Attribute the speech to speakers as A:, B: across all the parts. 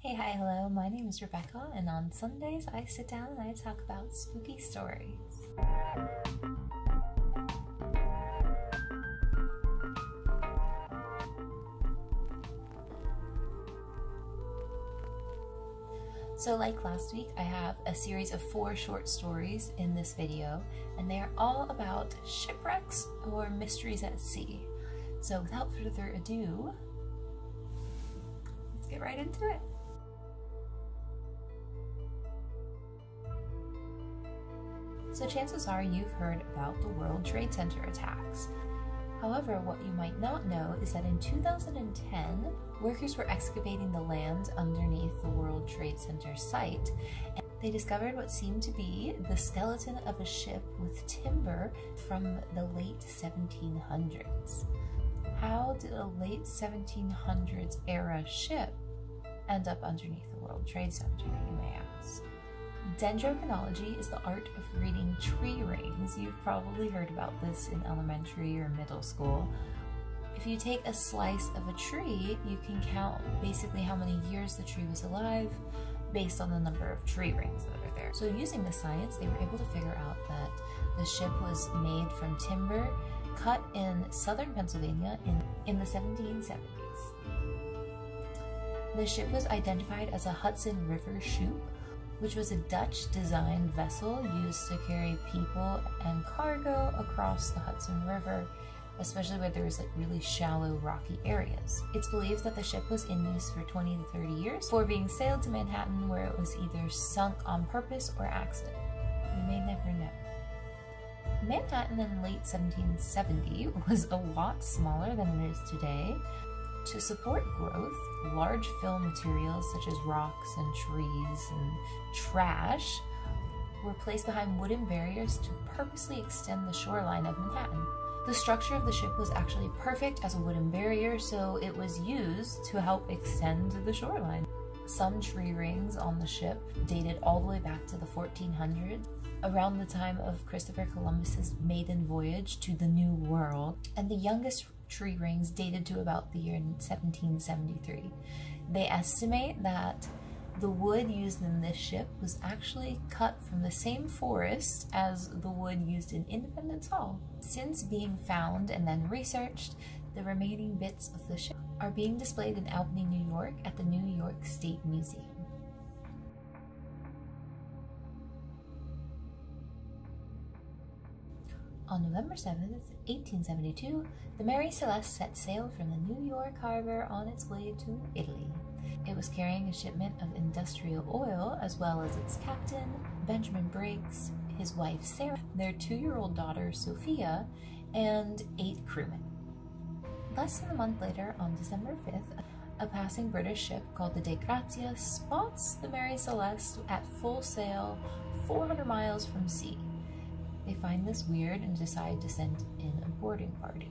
A: Hey, hi, hello, my name is Rebecca, and on Sundays I sit down and I talk about spooky stories. So like last week, I have a series of 4 short stories in this video, and they are all about shipwrecks or mysteries at sea. So without further ado, let's get right into it. So chances are you've heard about the World Trade Center attacks. However, what you might not know is that in 2010, workers were excavating the land underneath the World Trade Center site, and they discovered what seemed to be the skeleton of a ship with timber from the late 1700s. How did a late 1700s era ship end up underneath the World Trade Center, you may ask? Dendrochronology is the art of reading tree rings. You've probably heard about this in elementary or middle school. If you take a slice of a tree, you can count basically how many years the tree was alive based on the number of tree rings that are there. So using this science, they were able to figure out that the ship was made from timber cut in southern Pennsylvania in the 1770s. The ship was identified as a Hudson River sloop, which was a Dutch-designed vessel used to carry people and cargo across the Hudson River, especially where there was like really shallow, rocky areas. It's believed that the ship was in use for 20 to 30 years before being sailed to Manhattan, where it was either sunk on purpose or accident. We may never know. Manhattan in late 1770 was a lot smaller than it is today. To support growth, large fill materials such as rocks and trees and trash were placed behind wooden barriers to purposely extend the shoreline of Manhattan. The structure of the ship was actually perfect as a wooden barrier, so it was used to help extend the shoreline. Some tree rings on the ship dated all the way back to the 1400s, around the time of Christopher Columbus's maiden voyage to the New World, and the youngest tree rings dated to about the year 1773. They estimate that the wood used in this ship was actually cut from the same forest as the wood used in Independence Hall. Since being found and then researched, the remaining bits of the ship are being displayed in Albany, New York at the New York State Museum. On November 7th, 1872, the Mary Celeste set sail from the New York harbor on its way to Italy. It was carrying a shipment of industrial oil, as well as its captain, Benjamin Briggs, his wife Sarah, their 2-year-old daughter Sophia, and 8 crewmen. Less than a month later, on December 5th, a passing British ship called the De Grazia spots the Mary Celeste at full sail 400 miles from sea. They find this weird and decide to send in a boarding party.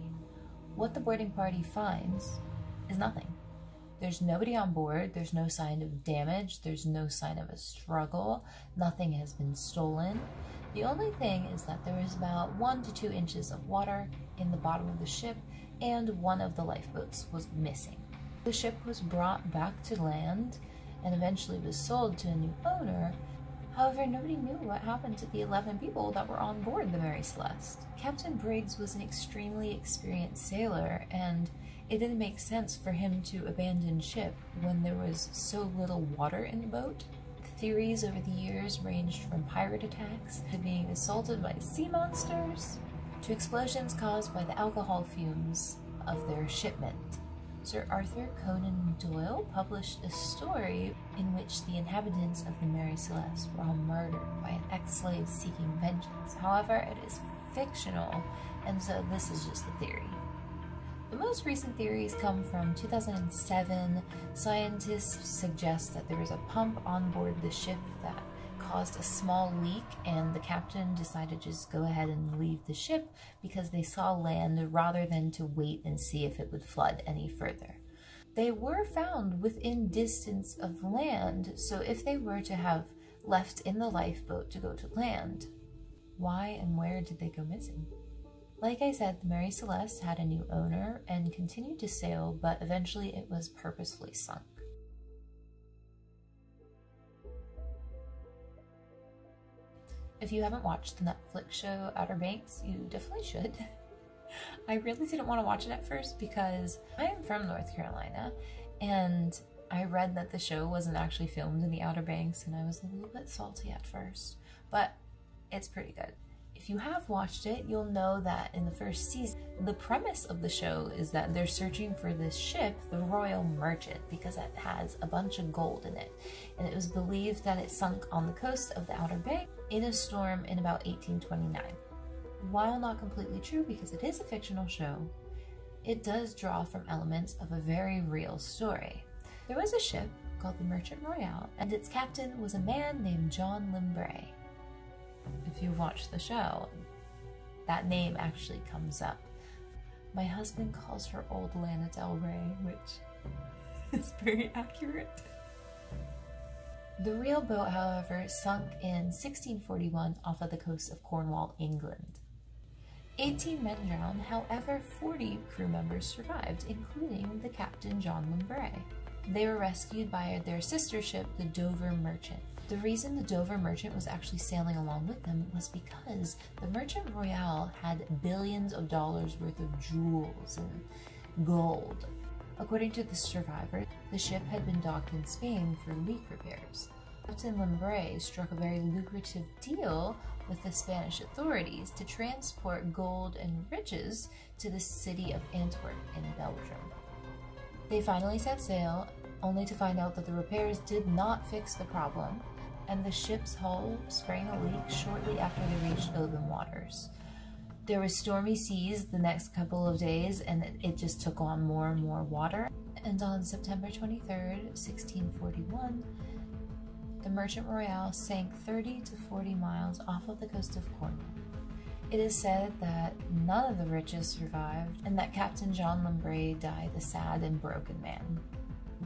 A: What the boarding party finds is nothing. There's nobody on board, there's no sign of damage, there's no sign of a struggle, nothing has been stolen. The only thing is that there is about 1 to 2 inches of water in the bottom of the ship, and one of the lifeboats was missing. The ship was brought back to land and eventually was sold to a new owner. However, nobody knew what happened to the 11 people that were on board the Mary Celeste. Captain Briggs was an extremely experienced sailor, and it didn't make sense for him to abandon ship when there was so little water in the boat. Theories over the years ranged from pirate attacks to being assaulted by sea monsters to explosions caused by the alcohol fumes of their shipment. Sir Arthur Conan Doyle published a story in which the inhabitants of the Mary Celeste were all murdered by an ex-slave seeking vengeance. However, it is fictional, and so this is just a theory. The most recent theories come from 2007. Scientists suggest that there was a pump on board the ship that caused a small leak, and the captain decided to just go ahead and leave the ship because they saw land rather than to wait and see if it would flood any further. They were found within distance of land, so if they were to have left in the lifeboat to go to land, why and where did they go missing? Like I said, the Mary Celeste had a new owner and continued to sail, but eventually it was purposefully sunk. If you haven't watched the Netflix show Outer Banks, you definitely should. I really didn't want to watch it at first because I am from North Carolina, and I read that the show wasn't actually filmed in the Outer Banks, and I was a little bit salty at first, but it's pretty good. If you have watched it, you'll know that in the first season, the premise of the show is that they're searching for this ship, the Royal Merchant, because it has a bunch of gold in it. And it was believed that it sunk on the coast of the Outer Banks in a storm in about 1829. While not completely true because it is a fictional show, it does draw from elements of a very real story. There was a ship called the Merchant Royale, and its captain was a man named John Limbray. If you watch the show, that name actually comes up. My husband calls her Old Lana Del Rey, which is very accurate. The real boat, however, sunk in 1641 off of the coast of Cornwall, England. 18 men drowned, however 40 crew members survived, including the captain John Limbray. They were rescued by their sister ship, the Dover Merchant. The reason the Dover Merchant was actually sailing along with them was because the Merchant Royale had billions of dollars worth of jewels and gold. According to the survivors, the ship had been docked in Spain for leak repairs. Captain Limbray struck a very lucrative deal with the Spanish authorities to transport gold and riches to the city of Antwerp in Belgium. They finally set sail, only to find out that the repairs did not fix the problem, and the ship's hull sprang a leak shortly after they reached open waters. There were stormy seas the next couple of days, and it just took on more and more water. And on September 23rd, 1641, the Merchant Royale sank 30 to 40 miles off of the coast of Cornwall. It is said that none of the riches survived, and that Captain John Limbray died a sad and broken man.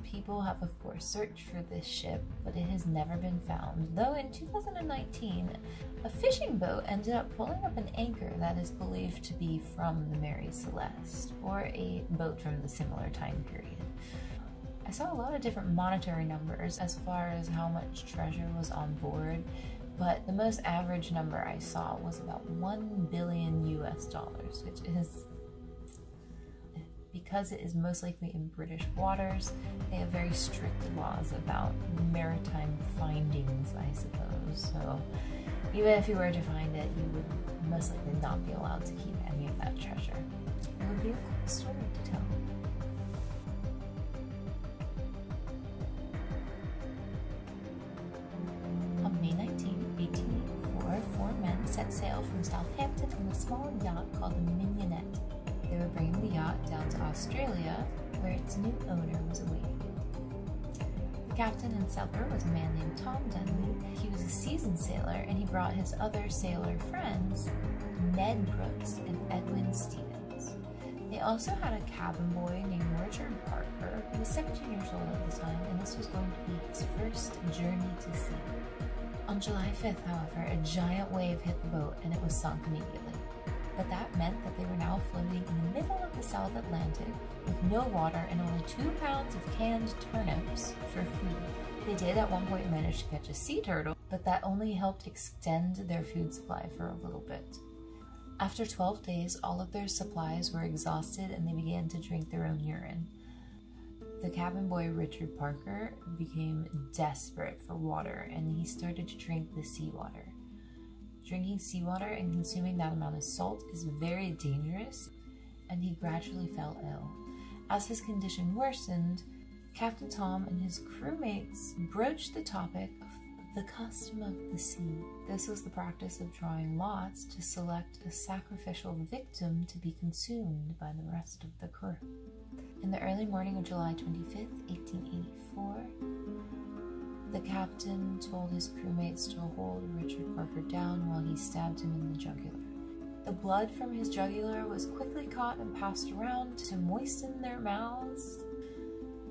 A: People have of course searched for this ship, but it has never been found, though in 2019 a fishing boat ended up pulling up an anchor that is believed to be from the Mary Celeste, or a boat from the similar time period. I saw a lot of different monetary numbers as far as how much treasure was on board, but the most average number I saw was about $1 billion US, which is, because it is most likely in British waters, they have very strict laws about maritime findings, I suppose. So even if you were to find it, you would most likely not be allowed to keep any of that treasure. It would be a cool story to tell. On May 19, 1884, 4 men set sail from Southampton on a small yacht called the Mignonette. They were bringing the yacht down to Australia, where its new owner was awaiting. The captain and sailor was a man named Tom Denley. He was a seasoned sailor, and he brought his other sailor friends, Ned Brooks and Edwin Stevens. They also had a cabin boy named Richard Parker, who was 17 years old at the time, and this was going to be his first journey to sea. On July 5th, however, a giant wave hit the boat, and it was sunk immediately. But that meant that they were now floating in the middle of the South Atlantic with no water and only 2 pounds of canned turnips for food. They did at one point manage to catch a sea turtle, but that only helped extend their food supply for a little bit. After 12 days, all of their supplies were exhausted and they began to drink their own urine. The cabin boy Richard Parker became desperate for water, and he started to drink the seawater. Drinking seawater and consuming that amount of salt is very dangerous, and he gradually fell ill. As his condition worsened, Captain Tom and his crewmates broached the topic of the custom of the sea. This was the practice of drawing lots to select a sacrificial victim to be consumed by the rest of the crew. In the early morning of July 25th, 1884, the captain told his crewmates to hold Richard Parker down while he stabbed him in the jugular. The blood from his jugular was quickly caught and passed around to moisten their mouths.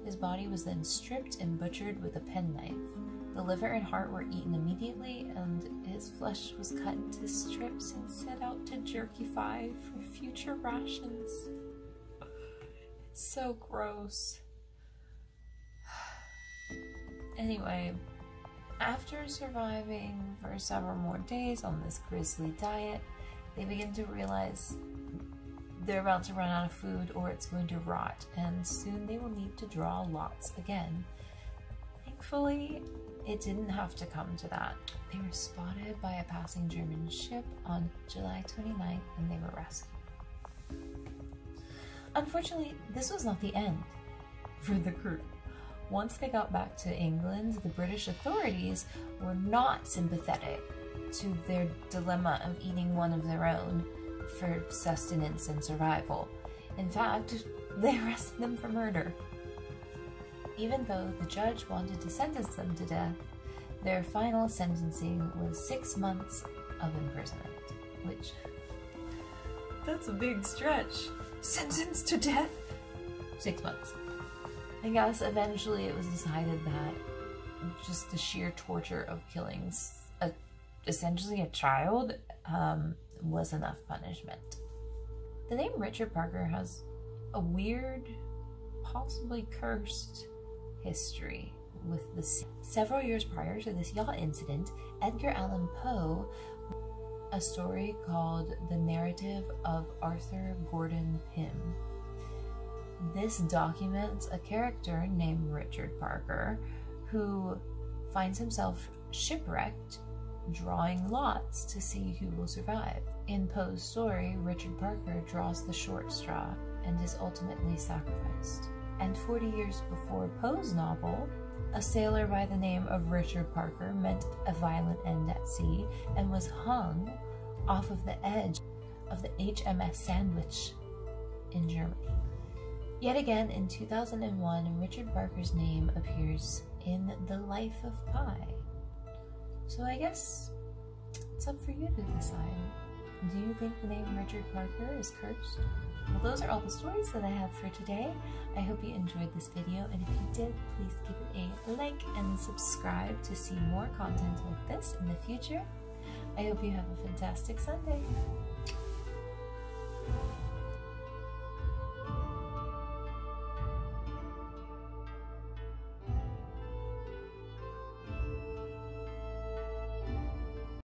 A: His body was then stripped and butchered with a penknife. The liver and heart were eaten immediately, and his flesh was cut into strips and set out to jerkify for future rations. It's so gross. Anyway, After surviving for several more days on this grisly diet, they begin to realize they're about to run out of food or it's going to rot, and soon they will need to draw lots again. Thankfully, it didn't have to come to that. They were spotted by a passing German ship on July 29th and they were rescued. Unfortunately, this was not the end for the crew. Once they got back to England, the British authorities were not sympathetic to their dilemma of eating one of their own for sustenance and survival. In fact, they arrested them for murder. Even though the judge wanted to sentence them to death, their final sentencing was 6 months of imprisonment, which, that's a big stretch. Sentenced to death? 6 months. I guess eventually it was decided that just the sheer torture of killing essentially a child was enough punishment. The name Richard Parker has a weird, possibly cursed history with the sea. Several years prior to this yacht incident, Edgar Allan Poe wrote a story called The Narrative of Arthur Gordon Pym. This documents a character named Richard Parker who finds himself shipwrecked, drawing lots to see who will survive. In Poe's story, Richard Parker draws the short straw and is ultimately sacrificed. And 40 years before Poe's novel, a sailor by the name of Richard Parker met a violent end at sea and was hung off of the edge of the HMS Sandwich in Germany. Yet again, in 2001, Richard Parker's name appears in The Life of Pi. So I guess it's up for you to decide. Do you think the name Richard Parker is cursed? Well, those are all the stories that I have for today. I hope you enjoyed this video, and if you did, please give it a like and subscribe to see more content like this in the future. I hope you have a fantastic Sunday.